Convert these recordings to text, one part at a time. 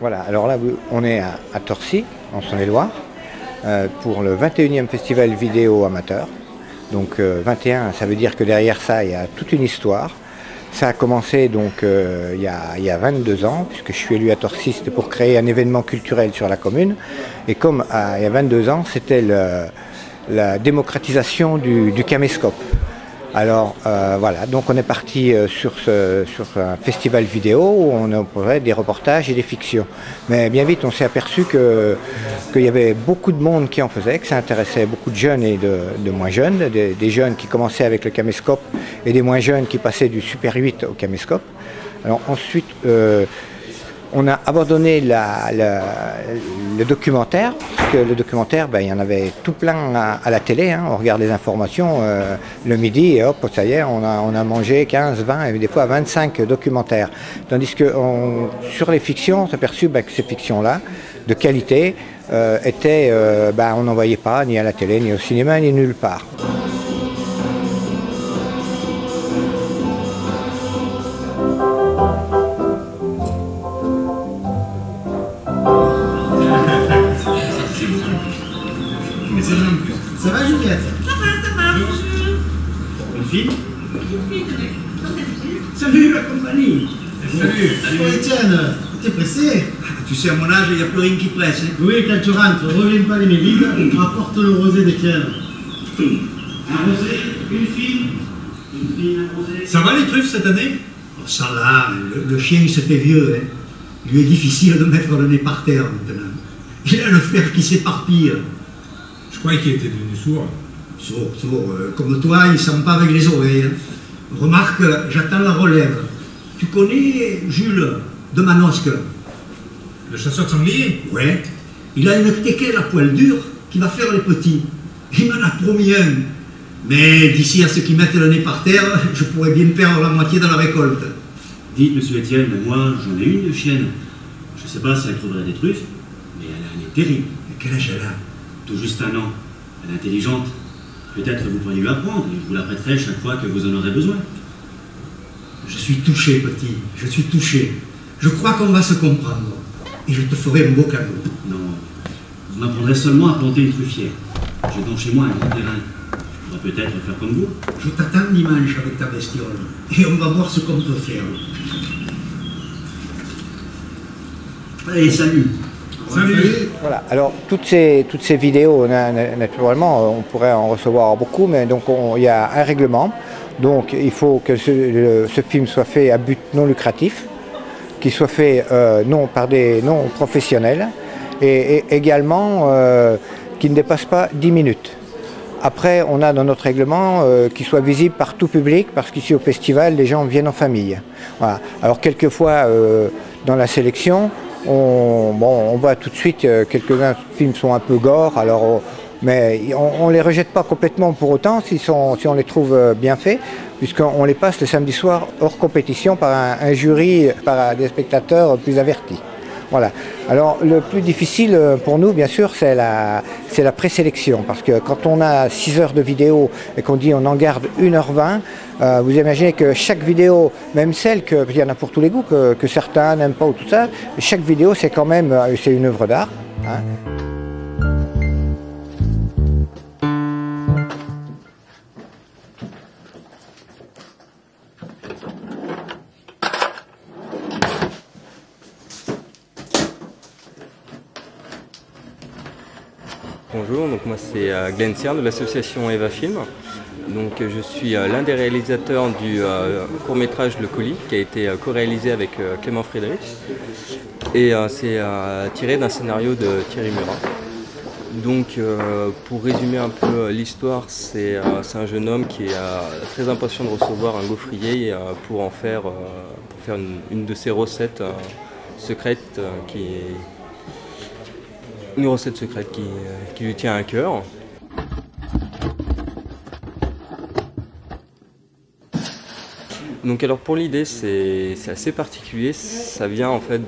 Voilà, alors là, on est à Torcy, en Saône-et-Loire, pour le 21e festival vidéo amateur. Donc 21, ça veut dire que derrière ça, il y a toute une histoire. Ça a commencé donc il y a 22 ans, puisque je suis élu à Torcy, c'était pour créer un événement culturel sur la commune. Et comme il y a 22 ans, c'était la démocratisation du caméscope. Alors voilà, donc on est parti sur un festival vidéo où on opérait des reportages et des fictions. Mais bien vite on s'est aperçu qu'il y avait beaucoup de monde qui en faisait, que ça intéressait beaucoup de jeunes et de moins jeunes, des jeunes qui commençaient avec le caméscope et des moins jeunes qui passaient du Super 8 au caméscope. Alors ensuite on a abandonné le documentaire, parce que le documentaire, ben, il y en avait tout plein à la télé, hein. On regarde les informations le midi et hop, ça y est, on a mangé 15, 20 et des fois 25 documentaires. Tandis que sur les fictions, on s'est aperçu ben, que ces fictions-là, de qualité, on n'en voyait pas ni à la télé, ni au cinéma, ni nulle part. Ça va Juliette? Ça va, bonjour. Une fille? Salut la compagnie. Salut. Oh Étienne, t'es pressé? Tu sais, à mon âge, il n'y a plus rien qui presse. Hein. Oui, quand tu rentres, reviens pas les médides, apporte le rosé d'Étienne. Un rosé, une fille, un rosé. Ça va les truffes cette année? Oh, ça va, le chien il se fait vieux. Hein. Il lui est difficile de mettre le nez par terre maintenant. Il a le fer qui s'éparpille. Je croyais qu'il était devenu sourd. Sourd, comme toi, il ne sent pas avec les oreilles. Hein. Remarque, j'attends la relève. Tu connais Jules de Manosque? Le chasseur de sanglier? Ouais. Il a une teckel à poil dur qui va faire les petits. Il m'en a promis un. Mais d'ici à ce qu'ils mettent le nez par terre, je pourrais bien perdre la moitié de la récolte. Dites, monsieur Étienne, moi j'en ai une de chienne. Je ne sais pas si elle trouverait des truffes, mais elle a un nez terrible. Et quel âge elle a? Tout juste 1 an. Elle est intelligente. Peut-être vous pourriez lui apprendre et je vous la prêterai chaque fois que vous en aurez besoin. Je suis touché, petit. Je suis touché. Je crois qu'on va se comprendre. Et je te ferai un beau cadeau. Non, vous m'apprendrez seulement à planter une truffière. J'ai donc chez moi un grand terrain. Je pourrais peut-être faire comme vous. Je t'attends dimanche avec ta bestiole. Et on va voir ce qu'on peut faire. Allez, salut. Salut. Voilà, alors toutes ces vidéos, naturellement, on pourrait en recevoir beaucoup, mais donc il y a un règlement. Donc il faut que ce film soit fait à but non lucratif, qu'il soit fait par des non professionnels, et également qu'il ne dépasse pas 10 minutes. Après, on a dans notre règlement qu'il soit visible par tout public, parce qu'ici au festival, les gens viennent en famille. Voilà. Alors quelquefois, dans la sélection, on voit tout de suite quelques-uns films sont un peu gore, mais on ne les rejette pas complètement pour autant si on les trouve bien faits, puisqu'on les passe le samedi soir hors compétition par un jury, par des spectateurs plus avertis. Voilà. Alors le plus difficile pour nous, bien sûr, c'est la présélection, parce que quand on a 6 heures de vidéo et qu'on dit on en garde 1h20, vous imaginez que chaque vidéo, même celle il y en a pour tous les goûts, que certains n'aiment pas ou tout ça, chaque vidéo c'est quand même c'est une œuvre d'art. Hein. Bonjour, donc moi c'est Glenn Cern de l'association Eva Film. Donc je suis l'un des réalisateurs du court-métrage Le Colis qui a été co-réalisé avec Clément Friedrich. Et c'est tiré d'un scénario de Thierry Murat. Donc pour résumer un peu l'histoire, c'est un jeune homme qui est très impatient de recevoir un gaufrier pour faire une de ses recettes secrètes une recette secrète qui lui tient à cœur. Donc alors pour l'idée c'est assez particulier, ça vient en fait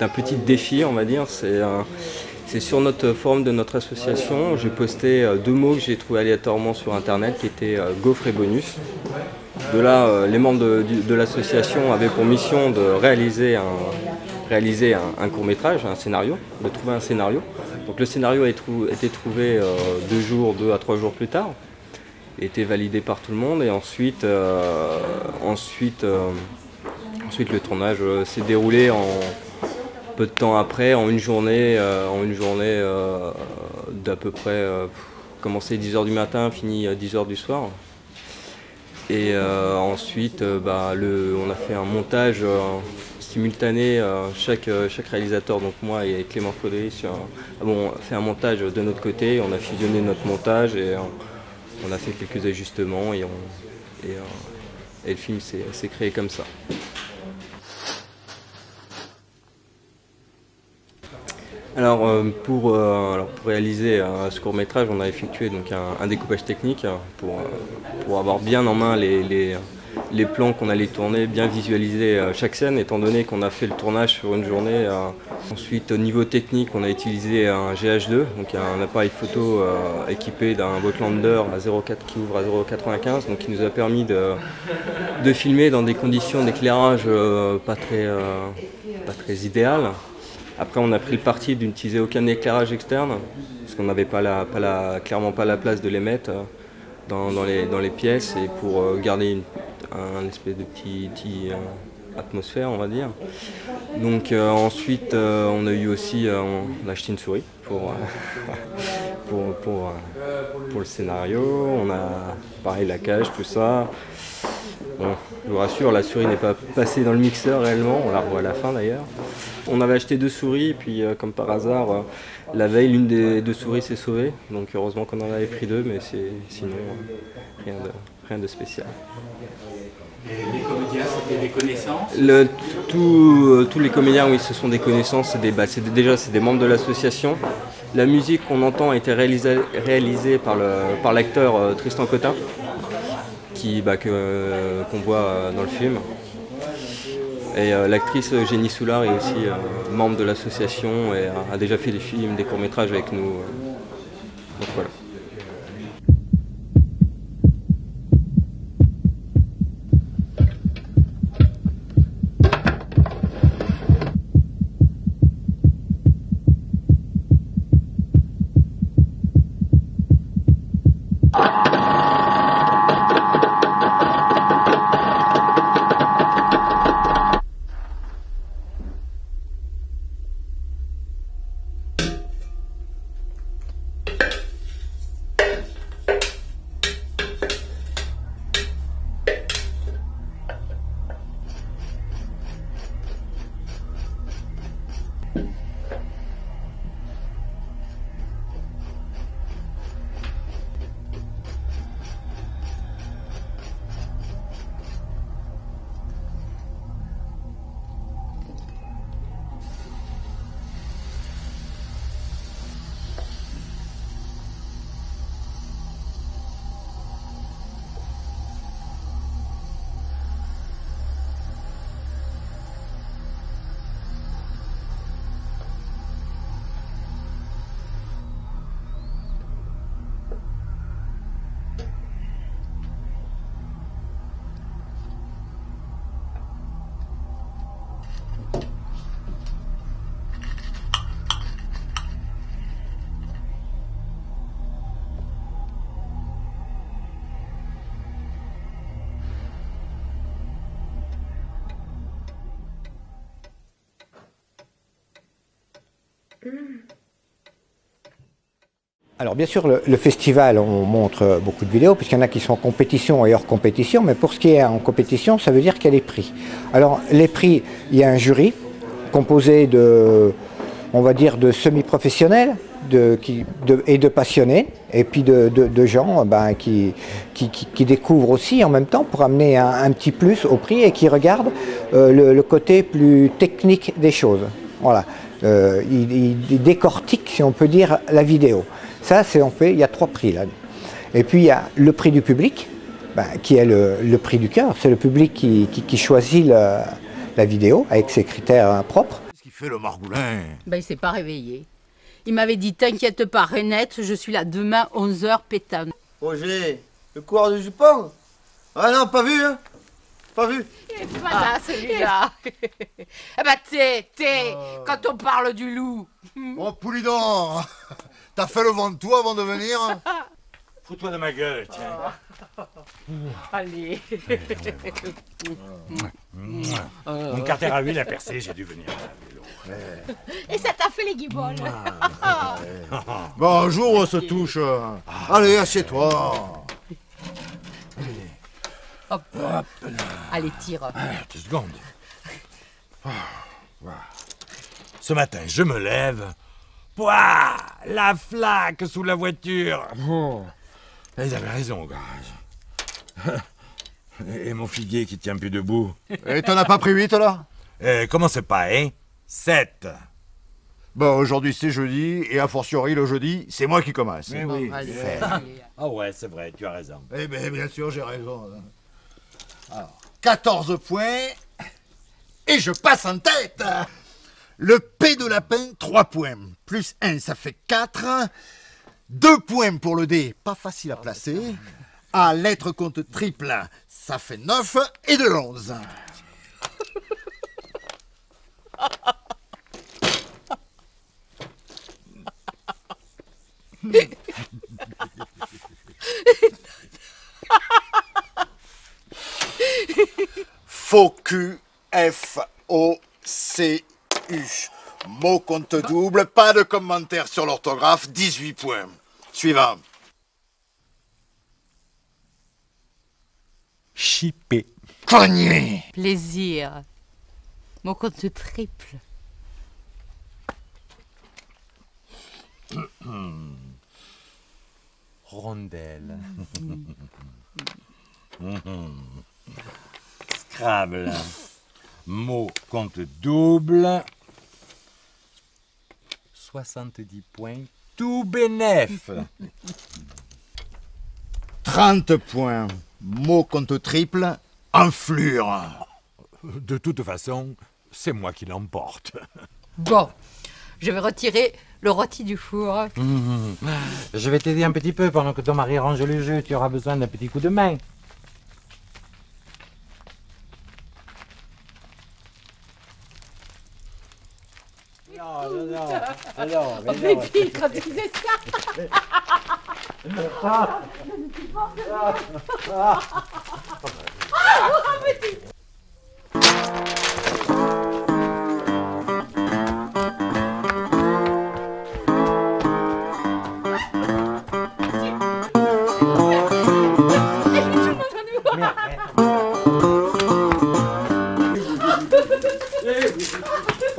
d'un petit défi on va dire, c'est sur notre forum de notre association, j'ai posté 2 mots que j'ai trouvés aléatoirement sur internet qui étaient gaufre et bonus. De là les membres de l'association avaient pour mission de réaliser réaliser un court-métrage, un scénario, de trouver un scénario. Donc le scénario a été trouvé 2 à 3 jours plus tard, a été validé par tout le monde et ensuite le tournage s'est déroulé peu de temps après, en une journée d'à peu près commencé 10 h du matin, fini 10 h du soir. Et ensuite, on a fait un montage simultané, chaque réalisateur, donc moi et Clément Friedrich, fait un montage de notre côté, on a fusionné notre montage et on a fait quelques ajustements et le film s'est créé comme ça. Alors pour réaliser ce court-métrage, on a effectué donc un découpage technique pour avoir bien en main les plans qu'on allait tourner, bien visualiser chaque scène, étant donné qu'on a fait le tournage sur une journée. Ensuite, au niveau technique, on a utilisé un GH2, donc un appareil photo équipé d'un Voigtlander à 0,4 qui ouvre à 0,95, donc qui nous a permis de filmer dans des conditions d'éclairage pas très idéales. Après, on a pris le parti d'utiliser aucun éclairage externe, parce qu'on n'avait clairement pas la place de les mettre dans les pièces, et pour garder un espèce de petit atmosphère, on va dire. Donc ensuite, on a eu aussi, on a acheté une souris pour le scénario. On a pareil la cage, tout ça. Bon, je vous rassure, la souris n'est pas passée dans le mixeur réellement, on la revoit à la fin d'ailleurs. On avait acheté 2 souris et puis comme par hasard, la veille l'une des 2 souris s'est sauvée. Donc heureusement qu'on en avait pris 2, mais sinon rien de spécial. Et les comédiens, c'était des connaissances? Tous les comédiens, oui, ce sont des connaissances, c'est des membres de l'association. La musique qu'on entend a été réalisée par l'acteur Tristan Cotin, qu'on voit dans le film. Et l'actrice Jenny Soulard est aussi membre de l'association et a déjà fait des films, des courts-métrages avec nous. Donc voilà. Alors bien sûr, le festival, on montre beaucoup de vidéos, puisqu'il y en a qui sont en compétition et hors compétition, mais pour ce qui est en compétition, ça veut dire qu'il y a les prix. Alors les prix, il y a un jury composé de, on va dire, de semi-professionnels et de passionnés, et puis de gens qui découvrent aussi en même temps pour amener un petit plus au prix et qui regardent le côté plus technique des choses. Voilà. Ils décortiquent, si on peut dire, la vidéo. Ça, il y a 3 prix là. Et puis il y a le prix du public, qui est le prix du cœur. C'est le public qui choisit la vidéo avec ses critères propres. Qu'est-ce qu'il fait le margoulin? Il s'est pas réveillé. Il m'avait dit, t'inquiète pas, Renette, je suis là demain 11 h pétane. Roger, le coureur du jupon? Ah non, pas vu, hein? Pas vu? Il est pas là, celui-là. Eh ben, quand on parle du loup. Oh, Poulidon, t'as fait le vent de toi avant de venir? Fous-toi de ma gueule, tiens. Allez. Mon carter à huile a percé, j'ai dû venir à vélo. Et ça t'a fait les guibolles. Bon, un jour on se touche. Allez, assieds-toi. Hop. Allez, tire. 2 secondes. Ce matin, je me lève. Pouah, la flaque sous la voiture. Ils avaient raison au garage. Et mon figuier qui tient plus debout. Et t'en as pas pris 8 là? Comment c'est pas, hein? 7. Bon, aujourd'hui c'est jeudi, et a fortiori le jeudi, c'est moi qui commence. Mais oui. Allez. Ah ouais, c'est vrai, tu as raison. Eh bien, bien sûr, j'ai raison. Alors, 14 points, et je passe en tête. Le P de lapin, 3 points. Plus 1, ça fait 4. 2 points pour le D, pas facile à placer. A, lettre compte triple, ça fait 9 et de 11. Faux Q, F, O, C, U. Mot compte double, pas de commentaire sur l'orthographe, 18 points. Suivant. Chippé. Cogné. Plaisir. Mon compte triple. Rondelle. Scrabble. Mot compte double. 70 points. Tout bénef. 30 points. Mot compte triple, enflure. De toute façon, c'est moi qui l'emporte. Bon, je vais retirer le rôti du four. Je vais t'aider un petit peu pendant que ton mari range le jeu. Tu auras besoin d'un petit coup de main. Non. Mais puis, quand tu disais ça.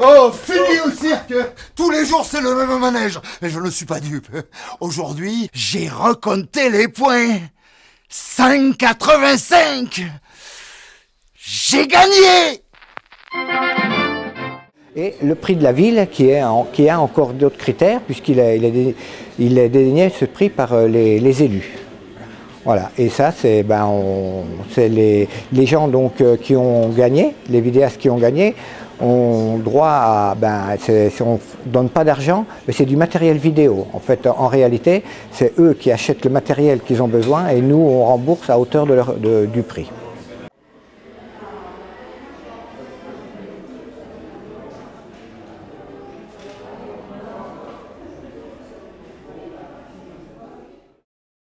Oh, fini au cirque! Tous les jours, c'est le même manège. Mais je ne suis pas dupe. Aujourd'hui, j'ai recompté les points. 5,85! J'ai gagné! Et le prix de la ville, qui a encore d'autres critères, puisqu'il a désigné ce prix par les élus. Voilà, et ça, c'est les gens donc, qui ont gagné, les vidéastes qui ont gagné, ont droit à, on ne donne pas d'argent, mais c'est du matériel vidéo. En fait, en réalité, c'est eux qui achètent le matériel qu'ils ont besoin et nous, on rembourse à hauteur du prix.